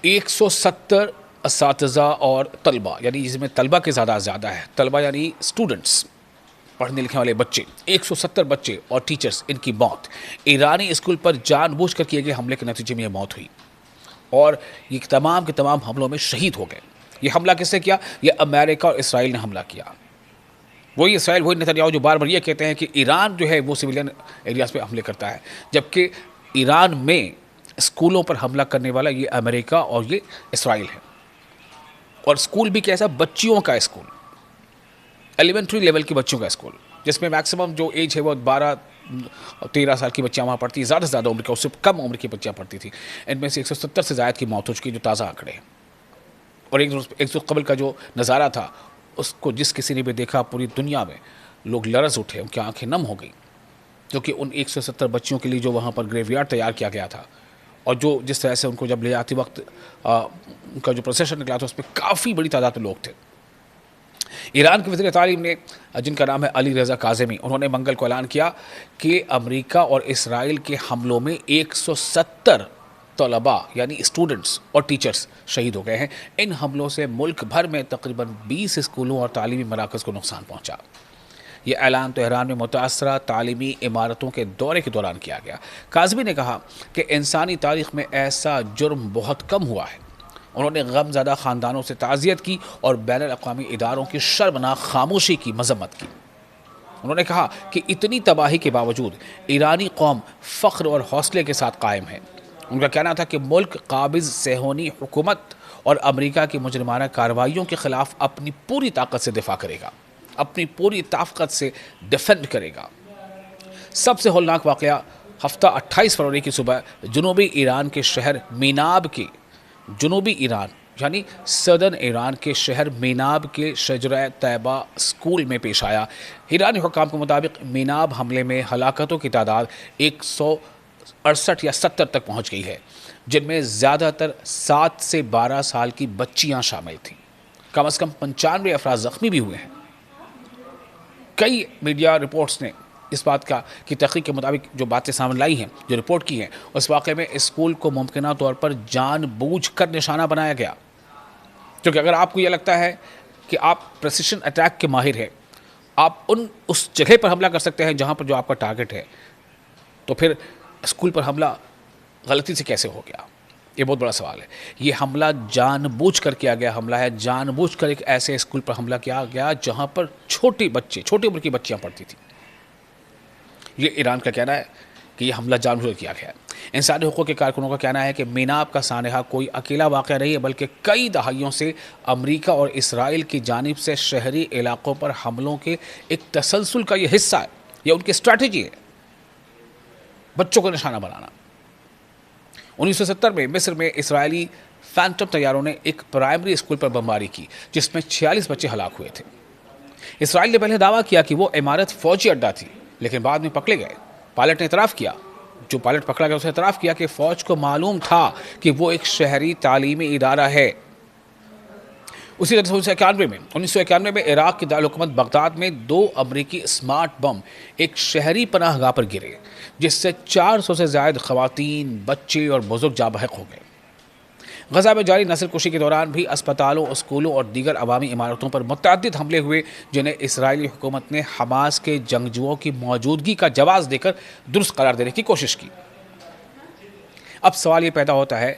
170 असातिज़ा और तलबा, यानी इसमें तलबा के ज़्यादा है, तलबा यानी स्टूडेंट्स, पढ़ने लिखने वाले बच्चे, 170 बच्चे और टीचर्स, इनकी मौत ईरानी स्कूल पर जानबूझकर किए गए हमले के नतीजे में ये मौत हुई और ये तमाम के तमाम हमलों में शहीद हो गए। ये हमला किसने किया? ये अमेरिका और इसराइल ने हमला किया। वही इसराइल, वही नेतन्याहू जो बार बार ये कहते हैं कि ईरान जो है वो सिविलियन एरियाज़ पे हमले करता है, जबकि ईरान में स्कूलों पर हमला करने वाला ये अमेरिका और ये इसराइल है। और स्कूल भी कैसा? बच्चियों का स्कूल, एलिमेंट्री लेवल की बच्चों का स्कूल, जिसमें मैक्सिमम जो एज है वो 12-13 साल की बच्चियाँ वहाँ पढ़ती, ज़्यादा से ज़्यादा उम्र की, उससे कम उम्र की बच्चियाँ पढ़ती थी। इनमें से 170 से ज़्यादा की मौत हो चुकी है, जो ताज़ा आंकड़े हैं। और एक रोज़ कबल का जो नज़ारा था, उसको जिस किसी ने भी देखा, पूरी दुनिया में लोग लरज़ उठे, उनकी आंखें नम हो गई, क्योंकि उन 170 बच्चियों के लिए जो वहाँ पर ग्रेवयार्ड तैयार किया गया था और जो जिस तरह से उनको जब ले जाते वक्त उनका जो प्रोसेशन निकला था, उसमें काफ़ी बड़ी तादाद में लोग थे। ईरान के वज़ीर तालीम ने, जिनका नाम है अली रज़ा काज़ेमी, उन्होंने मंगल को ऐलान किया कि अमेरिका और इसराइल के हमलों में 170 तलबा यानी स्टूडेंट्स और टीचर्स शहीद हो गए हैं। इन हमलों से मुल्क भर में तकरीबन 20 स्कूलों और तालीमी मराकज़ को नुकसान पहुंचा। ये ऐलान तेहरान में मुतासरा तालीमी इमारतों के दौरे के दौरान किया गया। काज़मी ने कहा कि इंसानी तारीख़ में ऐसा जुर्म बहुत कम हुआ है। उन्होंने गमज़दा ख़ानदानों से ताज़ियत की और बैनुल-अक़वामी इदारों की शर्मनाक खामोशी की मज़म्मत की। उन्होंने कहा कि इतनी तबाही के बावजूद ईरानी कौम फ़ख्र और हौसले के साथ कायम है। उनका कहना था कि मुल्क काबिज़ सेहोनी हुकूमत और अमेरिका की मुजरिमाना कार्रवाइयों के ख़िलाफ़ अपनी पूरी ताकत से दिफा करेगा, अपनी पूरी ताकत से डिफेंड करेगा। सबसे हौलनाक वाक़या हफ्ता 28 फरवरी की सुबह जनूबी ईरान के शहर मीनाब के, जनूबी ईरान यानी सदर्न ईरान के शहर मीनाब के शजरा तैयबा स्कूल में पेश आया। ईरानी हुक्काम के मुताबिक मीनाब हमले में हलाकतों की तादाद 168 या 70 तक पहुंच गई है, जिनमें ज़्यादातर 7 से 12 साल की बच्चियां शामिल थीं। कम से कम 95 अफराद ज़ख्मी भी हुए हैं। कई मीडिया रिपोर्ट्स ने इस बात का कि तहकीक के मुताबिक जो बातें सामने लाई हैं, जो रिपोर्ट की हैं, उस वाक़े में स्कूल को मुमकिना तौर पर जानबूझकर निशाना बनाया गया। क्योंकि अगर आपको यह लगता है कि आप प्रेसिशन अटैक के माहिर हैं, आप उस जगह पर हमला कर सकते हैं जहाँ पर जो आपका टारगेट है, तो फिर स्कूल पर हमला गलती से कैसे हो गया? ये बहुत बड़ा सवाल है। ये हमला जानबूझकर किया गया हमला है, जानबूझकर एक ऐसे स्कूल पर हमला किया गया जहाँ पर छोटी उम्र की बच्चियाँ पढ़ती थी। ये ईरान का कहना है कि यह हमला जानबूझकर किया गया है। इंसानी हुकूक़ के कारकुनों का कहना है कि मीनाब का सानहा कोई अकेला वाक़या नहीं है, बल्कि कई दहाइयों से अमेरिका और इसराइल की जानिब से शहरी इलाकों पर हमलों के एक तसलसल का ये हिस्सा है, यह उनकी स्ट्रैटेजी है, बच्चों को निशाना बनाना। 1970 में मिस्र में इसराइली फैंटम तैयारों ने एक प्राइमरी स्कूल पर बमबारी की, जिसमें 46 बच्चे हलाक हुए थे। इसराइल ने पहले दावा किया कि वो इमारत फ़ौजी अड्डा थी, लेकिन बाद में पकड़े गए। पायलट ने इतराफ़ किया, जो पायलट पकड़ा गया उसने इतराफ़ किया कि फ़ौज को मालूम था कि वो एक शहरी तालीमी इदारा है। उसी तरह 1991 में इराक़ की दारुल-हुकूमत बगदाद में 2 अमरीकी स्मार्ट बम एक शहरी पनाहगाह पर गिरे, जिससे 400 से ज़ायद ख़वातीन, बच्चे और बुज़ुर्ग जाबहक हो गए। गज़ा में जारी नस्लकुशी के दौरान भी अस्पतालों, स्कूलों और दीगर अवामी इमारतों पर मुतअद्दिद हमले हुए, जिन्हें इसराइली हुकूमत ने हमास के जंगजुओं की मौजूदगी का जवाब देकर दुरुस्त करार देने की कोशिश की। अब सवाल ये पैदा होता है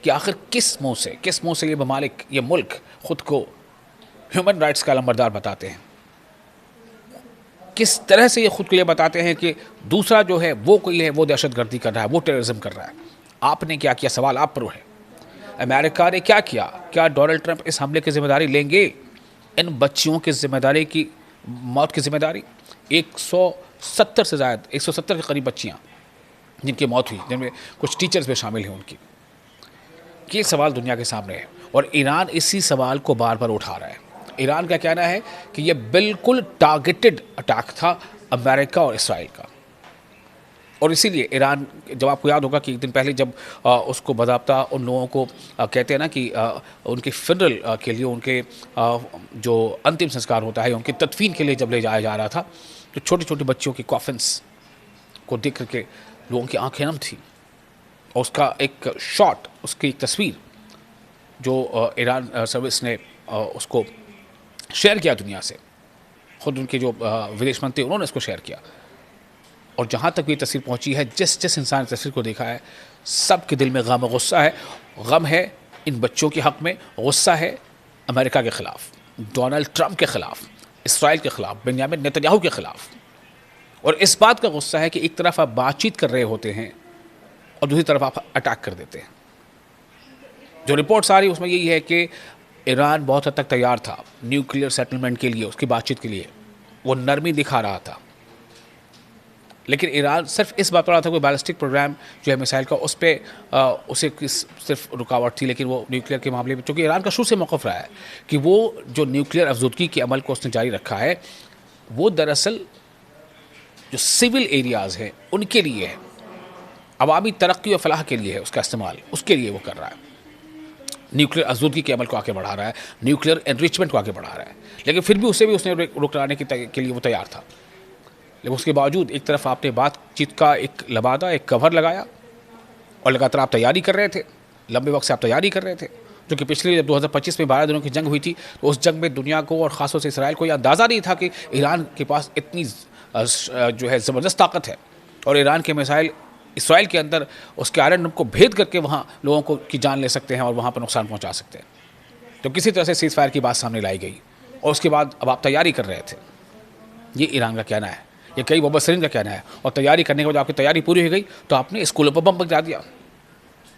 कि आखिर किस मुँह से ये ममालिक, ये मुल्क ख़ुद को ह्यूमन राइट्स का लंबरदार बताते हैं? किस तरह से ये खुद को ये बताते हैं कि दूसरा जो है वो कोई है, वो दहशतगर्दी कर रहा है, वो टेररिज्म कर रहा है? आपने क्या किया? सवाल आप पर है। अमेरिका ने क्या किया? क्या डोनाल्ड ट्रंप इस हमले की जिम्मेदारी लेंगे? इन बच्चियों की जिम्मेदारी की, मौत की जिम्मेदारी? 170 से ज़्यादा, 170 के करीब बच्चियाँ जिनकी मौत हुई, जिनमें कुछ टीचर्स भी शामिल हैं उनकी। ये सवाल दुनिया के सामने है और ईरान इसी सवाल को बार बार उठा रहा है। ईरान का कहना है कि यह बिल्कुल टारगेटेड अटैक था अमेरिका और इसराइल का, और इसीलिए ईरान, जब आपको याद होगा कि एक दिन पहले जब उसको बाज़ाब्ता उन लोगों को कहते हैं ना कि उनके फिनरल के लिए, उनके जो अंतिम संस्कार होता है, उनके तदफीन के लिए जब ले जाया जा रहा था, तो छोटी छोटी बच्चियों की कॉफिन्स को देख करके लोगों की आंखें नम थी। और उसका एक शॉट, उसकी एक तस्वीर जो ईरान सर्विस ने उसको शेयर किया दुनिया से, खुद उनके जो विदेश मंत्री उन्होंने इसको शेयर किया। और जहाँ तक भी तस्वीर पहुँची है, जिस जिस इंसान ने तस्वीर को देखा है, सबके दिल में गम गुस्सा है। गम है इन बच्चों के हक़ में, गुस्सा है अमेरिका के ख़िलाफ़, डोनाल्ड ट्रंप के ख़िलाफ़, इसराइल के ख़िलाफ़, बेंजामिन नेतन्याहू के ख़िलाफ़। और इस बात का गुस्सा है कि एक तरफ आप बातचीत कर रहे होते हैं और दूसरी तरफ आप अटैक कर देते हैं। जो रिपोर्ट्स आ रही है उसमें यही है कि ईरान बहुत हद तक तैयार था न्यूक्लियर सेटलमेंट के लिए, उसकी बातचीत के लिए, वो नरमी दिखा रहा था। लेकिन ईरान सिर्फ इस बात पर रहा था कोई बैलिस्टिक प्रोग्राम जो है मिसाइल का, उस पर उसे सिर्फ रुकावट थी। लेकिन वो न्यूक्लियर के मामले में, चूँकि ईरान का शुरू से मौक़िफ़ रहा है कि वो जो न्यूक्लियर अफजूदगी के अमल को उसने जारी रखा है, वो दरअसल जो सिविल एरियाज़ हैं उनके लिए है, अवामी तरक्की और फलाह के लिए है, उसका इस्तेमाल उसके लिए वो कर रहा है। न्यूक्लियर आज़ूदगी के अमल को आगे बढ़ा रहा है, न्यूक्लियर एनरिचमेंट को आगे बढ़ा रहा है। लेकिन फिर भी उसने रुकवाने के लिए वो तैयार था। लेकिन उसके बावजूद एक तरफ आपने बातचीत का एक लबादा, एक कवर लगाया और लगातार आप तैयारी कर रहे थे, लंबे वक्त से आप तैयारी कर रहे थे। जो कि पिछले जब 2025 में 12 दिनों की जंग हुई थी, तो उस जंग में दुनिया को और ख़ासतौर से इसराइल को यह अंदाज़ा नहीं था कि ईरान के पास इतनी जो है ज़बरदस्त ताकत है और ईरान के मिसाइल इसराइल के अंदर उसके आयरन को भेद करके वहाँ लोगों को की जान ले सकते हैं और वहाँ पर नुकसान पहुँचा सकते हैं। तो किसी तरह से सीज़ फायर की बात सामने लाई गई और उसके बाद अब आप तैयारी कर रहे थे। ये ईरान का कहना है, ये कई मुबस्सिरीन का कहना है। और तैयारी करने के बाद आपकी तैयारी पूरी हो गई तो आपने स्कूलों पर बम गिरा दिया।